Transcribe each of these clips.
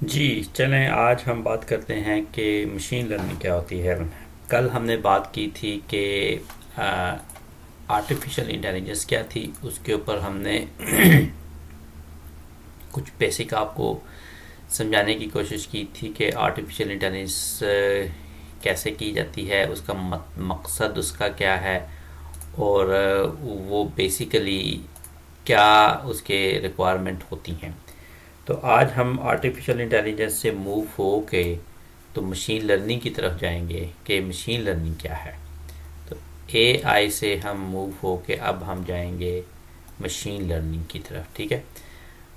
جی چلیں آج ہم بات کرتے ہیں کہ مشین لرننگ کیا ہوتی ہے۔ کل ہم نے بات کی تھی کہ آرٹیفیشل انٹیلیجنس کیا تھی، اس کے اوپر ہم نے کچھ بیسک آپ کو سمجھانے کی کوشش کی تھی کہ آرٹیفیشل انٹیلیجنس کیسے کی جاتی ہے، اس کا مقصد اس کا کیا ہے، اور وہ بیسیکلی کیا اس کے ریکوائرمنٹ ہوتی ہیں۔ تو آج ہم آرٹیفیشل انٹیلیجنس سے موو ہو کے تو مشین لرننگ کی طرف جائیں گے کہ مشین لرننگ کیا ہے۔ تو اے آئی سے ہم موو ہو کے اب ہم جائیں گے مشین لرننگ کی طرف، ٹھیک ہے۔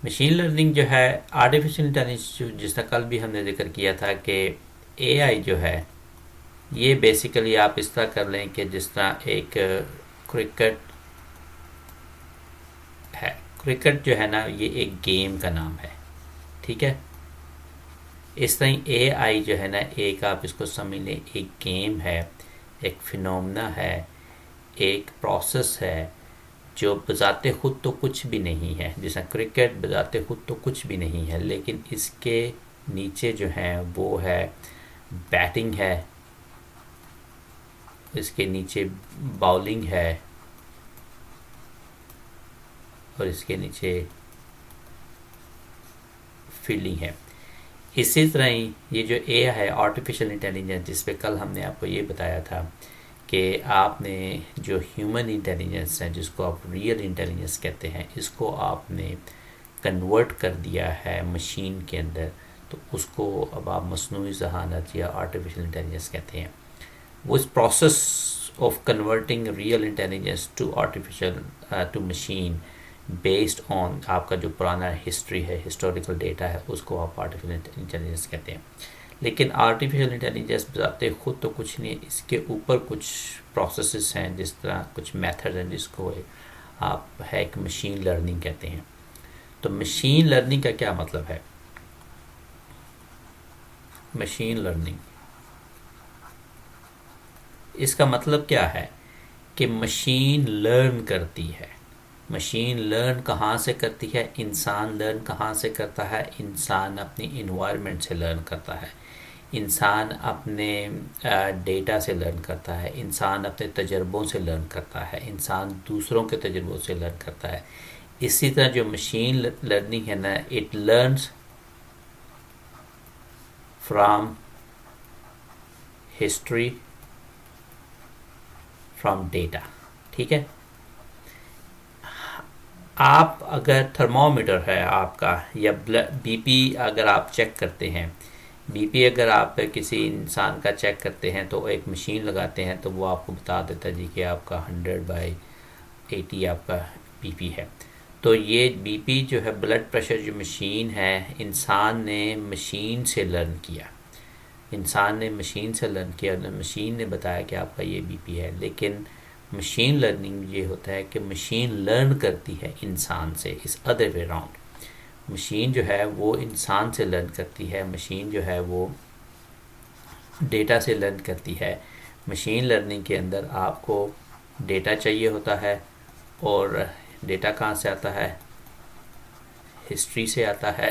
مشین لرننگ جو ہے آرٹیفیشل انٹیلیجنس، جس طرح کل بھی ہم نے ذکر کیا تھا کہ اے آئی جو ہے یہ بیسیکلی آپ اس طرح کر لیں کہ جس طرح ایک کرکٹ ہے، کرکٹ جو ہے نا یہ ایک گیم کا نام ہے، ٹھیک ہے۔ اس طرح اے آئی جو ہے نا ایک آپ اس کو سمجھ لیں ایک گیم ہے، ایک فنومنا ہے، ایک پروسیس ہے جو بذات خود تو کچھ بھی نہیں ہے۔ جیسا کرکٹ بذات خود تو کچھ بھی نہیں ہے، لیکن اس کے نیچے جو ہیں وہ ہے بیٹنگ ہے، اس کے نیچے باؤلنگ ہے، اور اس کے نیچے فیلڈنگ ہے۔ اسی طرح ہی یہ جو اے ہے آرٹیفیشل انٹیلیجنس، جس پہ کل ہم نے آپ کو یہ بتایا تھا کہ آپ نے جو ہیومن انٹیلیجنس ہے، جس کو آپ ریئل انٹیلیجنس کہتے ہیں، اس کو آپ نے کنورٹ کر دیا ہے مشین کے اندر، تو اس کو اب آپ مصنوعی ذہانت یا آرٹیفیشل انٹیلیجنس کہتے ہیں۔ وہ اس process of converting real intelligence to artificial to machine based on آپ کا جو پرانا ہسٹری ہے، ہسٹوریکل ڈیٹا ہے، اس کو آپ آرٹیفیشل انٹیلیجنس کہتے ہیں۔ لیکن آرٹیفیشل انٹیلیجنس بذات خود تو کچھ نہیں، اس کے اوپر کچھ پروسیسز ہیں، جس طرح کچھ میتھڈ ہیں جس کو آپ ہے ایک مشین لرننگ کہتے ہیں۔ تو مشین لرننگ کا کیا مطلب ہے؟ مشین لرننگ اس کا مطلب کیا ہے کہ مشین لرن کرتی ہے۔ مشین لرن کہاں سے کرتی ہے؟ انسان لرن کہاں سے کرتا ہے؟ انسان اپنی انوائرمنٹ سے لرن کرتا ہے، انسان اپنے ڈیٹا سے لرن کرتا ہے، انسان اپنے تجربوں سے لرن کرتا ہے، انسان دوسروں کے تجربوں سے لرن کرتا ہے۔ اسی طرح جو مشین لرننگ ہے نا، it learns from history, from data, ٹھیک ہے۔ آپ اگر تھرمومیٹر ہے آپ کا، یا بی پی اگر آپ چیک کرتے ہیں، بی پی اگر آپ کسی انسان کا چیک کرتے ہیں تو ایک مشین لگاتے ہیں تو وہ آپ کو بتا دیتا ہے جی کہ آپ کا 100/80 آپ کا بی پی ہے۔ تو یہ بی پی جو ہے بلڈ پریشر جو مشین ہے، انسان نے مشین سے لرن کیا، انسان نے مشین سے لرن کیا، مشین نے بتایا کہ آپ کا یہ بی پی ہے۔ لیکن مشین لرننگ یہ ہوتا ہے کہ مشین لرن کرتی ہے انسان سے، اس ادر وے راؤنڈ۔ مشین جو ہے وہ انسان سے لرن کرتی ہے، مشین جو ہے وہ ڈیٹا سے لرن کرتی ہے۔ مشین لرننگ کے اندر آپ کو ڈیٹا چاہیے ہوتا ہے، اور ڈیٹا کہاں سے آتا ہے؟ ہسٹری سے آتا ہے۔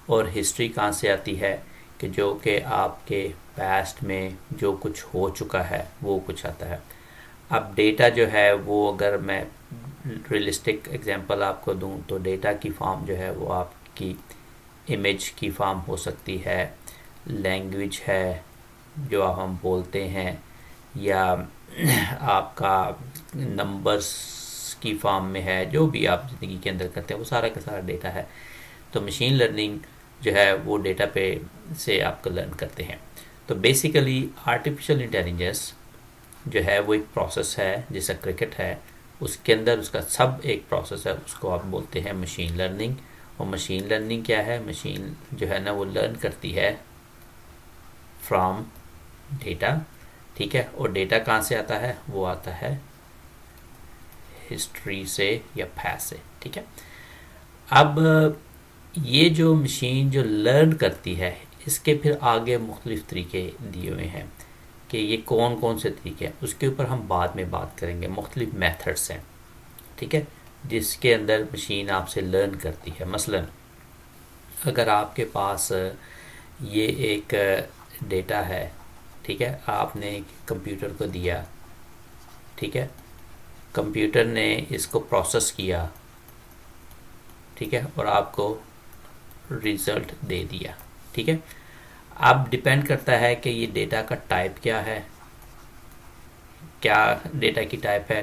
اور ہسٹری کہاں سے آتی ہے؟ کہ جو کہ آپ کے پاسٹ میں جو کچھ ہو چکا ہے وہ کچھ آتا ہے۔ اب ڈیٹا جو ہے وہ اگر میں ریئلسٹک ایگزامپل آپ کو دوں تو ڈیٹا کی فارم جو ہے وہ آپ کی امیج کی فارم ہو سکتی ہے، لینگویج ہے جو ہم بولتے ہیں، یا آپ کا نمبرز کی فارم میں ہے، جو بھی آپ زندگی کے اندر کرتے ہیں وہ سارا کا سارا ڈیٹا ہے۔ تو مشین لرننگ جو ہے وہ ڈیٹا پہ سے آپ کو لرن کرتے ہیں۔ تو بیسیکلی آرٹیفیشل انٹیلیجنس جو ہے وہ ایک پروسیس ہے، جیسا کرکٹ ہے، اس کے اندر اس کا سب ایک پروسیس ہے، اس کو آپ بولتے ہیں مشین لرننگ۔ اور مشین لرننگ کیا ہے؟ مشین جو ہے نا وہ لرن کرتی ہے فرام ڈیٹا، ٹھیک ہے۔ اور ڈیٹا کہاں سے آتا ہے؟ وہ آتا ہے ہسٹری سے یا پاسٹ سے، ٹھیک ہے۔ اب یہ جو مشین جو لرن کرتی ہے، اس کے پھر آگے مختلف طریقے دیے ہوئے ہیں کہ یہ کون کون سے طریقے ہیں، اس کے اوپر ہم بعد میں بات کریں گے۔ مختلف میتھڈس ہیں، ٹھیک ہے، جس کے اندر مشین آپ سے لرن کرتی ہے۔ مثلا اگر آپ کے پاس یہ ایک ڈیٹا ہے، ٹھیک ہے، آپ نے کمپیوٹر کو دیا، ٹھیک ہے، کمپیوٹر نے اس کو پروسیس کیا، ٹھیک ہے، اور آپ کو ریزلٹ دے دیا، ٹھیک ہے۔ اب ڈپینڈ کرتا ہے کہ یہ ڈیٹا کا ٹائپ کیا ہے، کیا ڈیٹا کی ٹائپ ہے،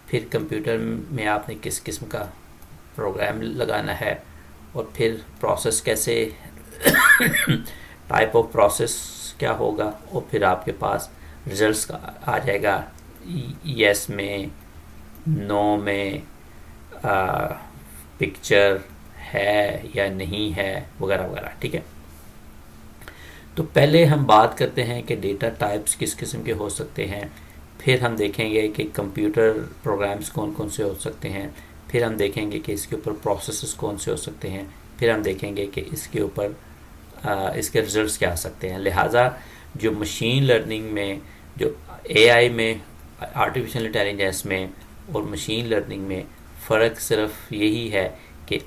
پھر کمپیوٹر میں آپ نے کس قسم کا پروگرام لگانا ہے، اور پھر پروسیس کیسے ٹائپ آف پروسیس کیا ہوگا، اور پھر آپ کے پاس ریزلٹس آ جائے گا، یس میں، نو میں، پکچر ہے یا نہیں ہے، وغیرہ وغیرہ، ٹھیک ہے۔ تو پہلے ہم بات کرتے ہیں کہ ڈیٹا ٹائپس کس قسم کے ہو سکتے ہیں، پھر ہم دیکھیں گے کہ کمپیوٹر پروگرامز کون کون سے ہو سکتے ہیں، پھر ہم دیکھیں گے کہ اس کے اوپر پروسیسز کون سے ہو سکتے ہیں، پھر ہم دیکھیں گے کہ اس کے اوپر اس کے ریزلٹس کیا آ سکتے ہیں۔ لہٰذا جو مشین لرننگ میں، جو اے آئی میں، آرٹیفیشل انٹیلیجنس میں اور مشین لرننگ میں فرق صرف یہی ہے کہ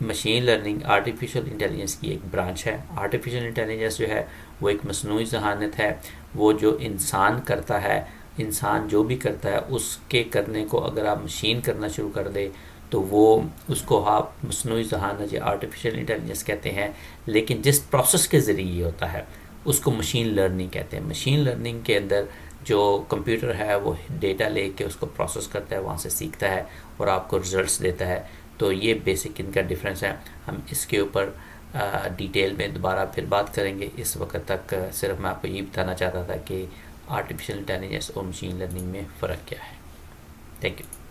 مشین لرننگ آرٹیفیشل انٹیلیجنس کی ایک برانچ ہے۔ آرٹیفیشل انٹیلیجنس جو ہے وہ ایک مصنوعی ذہانت ہے، وہ جو انسان کرتا ہے، انسان جو بھی کرتا ہے اس کے کرنے کو اگر آپ مشین کرنا شروع کر دے تو وہ اس کو آپ مصنوعی ذہانت یا آرٹیفیشل انٹیلیجنس کہتے ہیں، لیکن جس پروسیس کے ذریعے یہ ہوتا ہے اس کو مشین لرننگ کہتے ہیں۔ مشین لرننگ کے اندر جو کمپیوٹر ہے وہ ڈیٹا لے کے اس کو پروسیس کرتا ہے، وہاں سے سیکھتا ہے اور آپ کو ریزلٹس دیتا ہے۔ تو یہ بیسک ان کا ڈفرینس ہے۔ ہم اس کے اوپر ڈیٹیل میں دوبارہ پھر بات کریں گے۔ اس وقت تک صرف میں آپ کو یہ بتانا چاہتا تھا کہ آرٹیفیشل انٹیلیجنس اور مشین لرننگ میں فرق کیا ہے۔ Thank you.